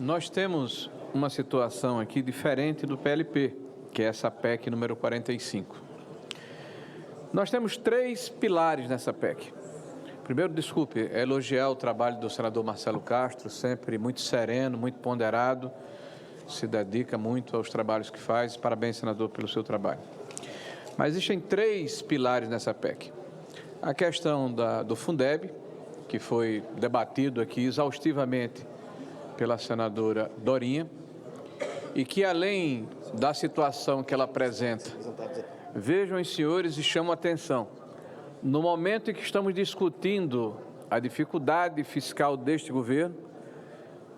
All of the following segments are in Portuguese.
nós temos uma situação aqui diferente do PLP, que é essa PEC número 45. Nós temos 3 pilares nessa PEC. Primeiro, elogiar o trabalho do senador Marcelo Castro, sempre muito sereno, muito ponderado, se dedica muito aos trabalhos que faz. Parabéns, senador, pelo seu trabalho. Mas existem 3 pilares nessa PEC. A questão do Fundeb, que foi debatido aqui exaustivamente pela senadora Dorinha, e que, além da situação que ela apresenta, vejam os senhores e chamam a atenção, no momento em que estamos discutindo a dificuldade fiscal deste governo,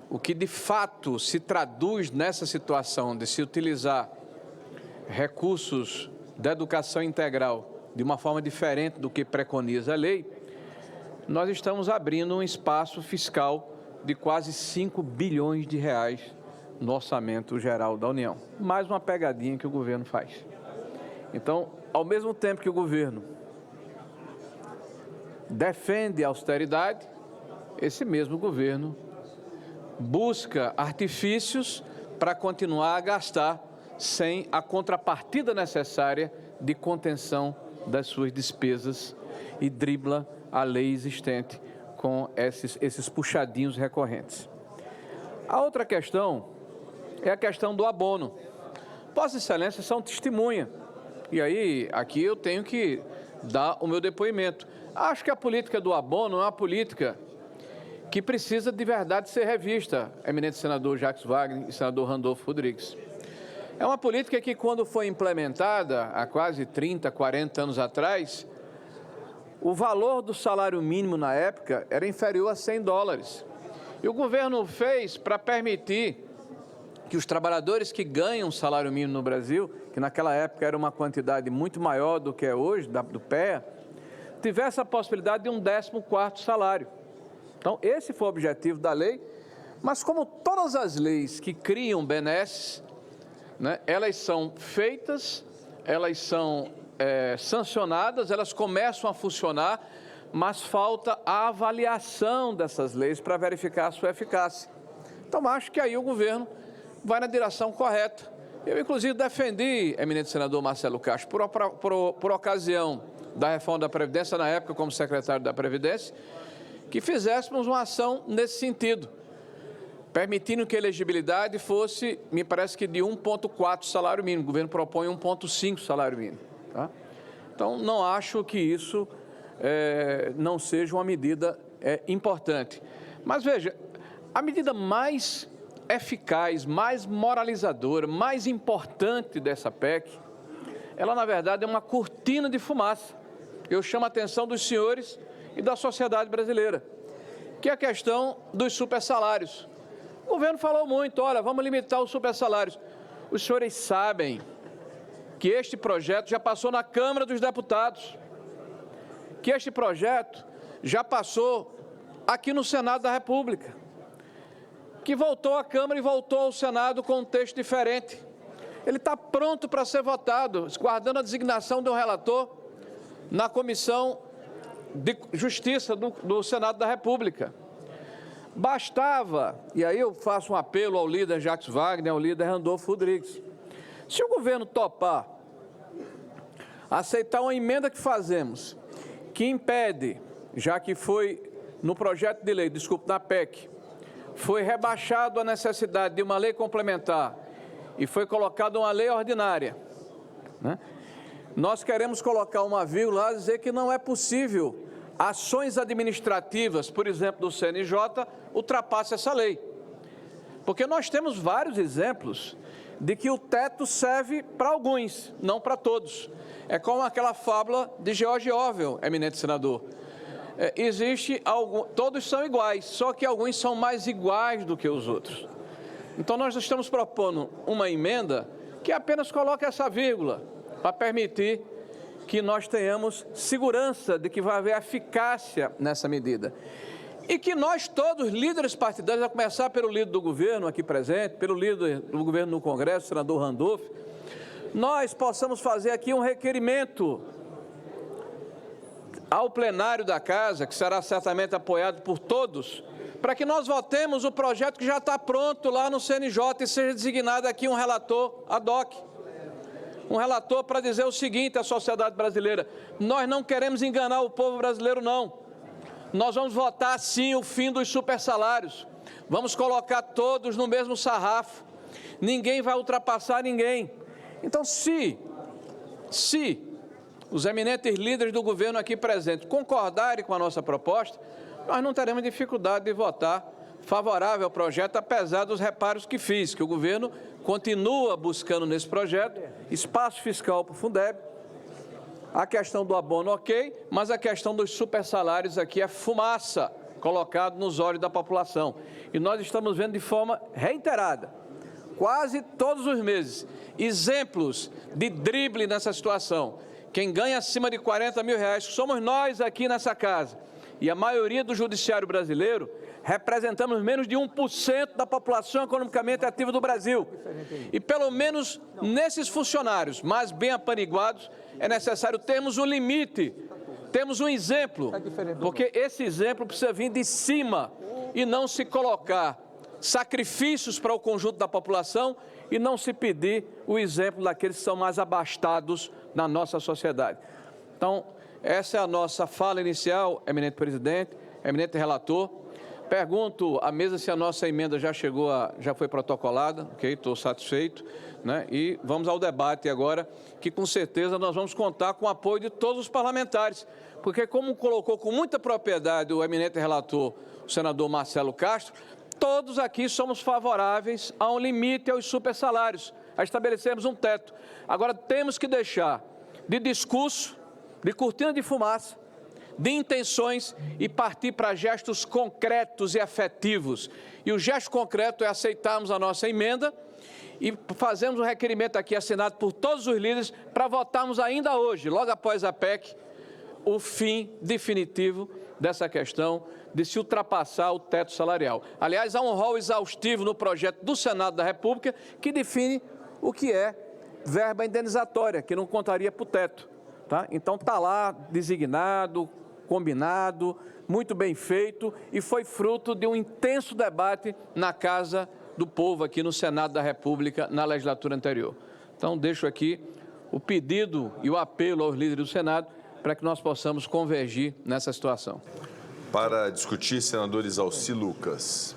o que de fato se traduz nessa situação de se utilizar recursos da educação integral de uma forma diferente do que preconiza a lei, nós estamos abrindo um espaço fiscal de quase 5 bilhões de reais no orçamento geral da União. Mais uma pegadinha que o governo faz. Então, ao mesmo tempo que o governo defende a austeridade, esse mesmo governo busca artifícios para continuar a gastar sem a contrapartida necessária de contenção das suas despesas e dribla a lei existente com esses puxadinhos recorrentes. A outra questão é a questão do abono. Vossa Excelência são testemunha, e aí aqui eu tenho que dar o meu depoimento. Acho que a política do abono é uma política que precisa de verdade ser revista, eminente senador Jacques Wagner e senador Randolfo Rodrigues. É uma política que, quando foi implementada, há quase 30, 40 anos atrás, o valor do salário mínimo na época era inferior a $100. E o governo fez para permitir que os trabalhadores que ganham salário mínimo no Brasil, que naquela época era uma quantidade muito maior do que é hoje, do PEA, tivesse a possibilidade de um 14º salário. Então, esse foi o objetivo da lei, mas como todas as leis que criam benesses, né, elas são feitas, elas são sancionadas, elas começam a funcionar, mas falta a avaliação dessas leis para verificar a sua eficácia. Então, acho que aí o governo vai na direção correta. Eu, inclusive, defendi, eminente senador Marcelo Castro, por ocasião da reforma da Previdência, na época como secretário da Previdência, que fizéssemos uma ação nesse sentido, permitindo que a elegibilidade fosse, me parece que de 1,4 salário mínimo. O governo propõe 1,5 salário mínimo. Tá? Então, não acho que isso não seja uma medida importante. Mas, veja, a medida mais eficaz, mais moralizadora, mais importante dessa PEC, ela, na verdade, é uma cortina de fumaça. Eu chamo a atenção dos senhores e da sociedade brasileira, que é a questão dos supersalários. O governo falou muito, olha, vamos limitar os supersalários. Os senhores sabem que este projeto já passou na Câmara dos Deputados, que este projeto já passou aqui no Senado da República, que voltou à Câmara e voltou ao Senado com um texto diferente. Ele está pronto para ser votado, guardando a designação de um relator na Comissão de Justiça do Senado da República. Bastava, e aí eu faço um apelo ao líder Jacques Wagner, ao líder Randolfo Rodrigues, se o governo topar aceitar uma emenda que fazemos, que impede, já que foi no projeto de lei, na PEC, foi rebaixado a necessidade de uma lei complementar e foi colocada uma lei ordinária, né? Nós queremos colocar uma vírgula e dizer que não é possível ações administrativas, por exemplo, do CNJ, ultrapasse essa lei. Porque nós temos vários exemplos de que o teto serve para alguns, não para todos. É como aquela fábula de George Orwell, eminente senador. Todos são iguais, só que alguns são mais iguais do que os outros. Então, nós estamos propondo uma emenda que apenas coloca essa vírgula para permitir que nós tenhamos segurança de que vai haver eficácia nessa medida. E que nós todos, líderes partidários, a começar pelo líder do governo aqui presente, pelo líder do governo no Congresso, senador Randolph, nós possamos fazer aqui um requerimento ao plenário da Casa, que será certamente apoiado por todos, para que nós votemos o projeto que já está pronto lá no CNJ e seja designado aqui um relator ad hoc. Um relator para dizer o seguinte à sociedade brasileira: nós não queremos enganar o povo brasileiro, não. Nós vamos votar, sim, o fim dos supersalários. Vamos colocar todos no mesmo sarrafo. Ninguém vai ultrapassar ninguém. Então, se os eminentes líderes do governo aqui presentes concordarem com a nossa proposta, nós não teremos dificuldade de votar favorável ao projeto, apesar dos reparos que fiz, que o governo continua buscando nesse projeto espaço fiscal para o Fundeb, a questão do abono ok, mas a questão dos supersalários aqui é fumaça colocado nos olhos da população. E nós estamos vendo de forma reiterada, quase todos os meses, exemplos de drible nessa situação. Quem ganha acima de R$40 mil, somos nós aqui nessa casa, e a maioria do judiciário brasileiro, representamos menos de 1% da população economicamente ativa do Brasil. E pelo menos nesses funcionários mais bem apaniguados, é necessário termos um limite, temos um exemplo, porque esse exemplo precisa vir de cima e não se colocar sacrifícios para o conjunto da população e não se pedir o exemplo daqueles que são mais abastados na nossa sociedade. Então, essa é a nossa fala inicial, eminente presidente, eminente relator. Pergunto à mesa se a nossa emenda já foi protocolada, ok? Estou satisfeito, né? E vamos ao debate agora, que com certeza nós vamos contar com o apoio de todos os parlamentares, porque como colocou com muita propriedade o eminente relator, o senador Marcelo Castro, todos aqui somos favoráveis a um limite aos supersalários, a estabelecermos um teto. Agora temos que deixar de discurso, de cortina de fumaça, de intenções e partir para gestos concretos e efetivos. E o gesto concreto é aceitarmos a nossa emenda e fazemos um requerimento aqui assinado por todos os líderes para votarmos ainda hoje, logo após a PEC, o fim definitivo dessa questão de se ultrapassar o teto salarial. Aliás, há um rol exaustivo no projeto do Senado da República que define o que é verba indenizatória, que não contaria para o teto. Tá? Então, está lá designado, combinado, muito bem feito e foi fruto de um intenso debate na Casa do Povo, aqui no Senado da República, na legislatura anterior. Então, deixo aqui o pedido e o apelo aos líderes do Senado para que nós possamos convergir nessa situação. Para discutir, senador Isalci Lucas.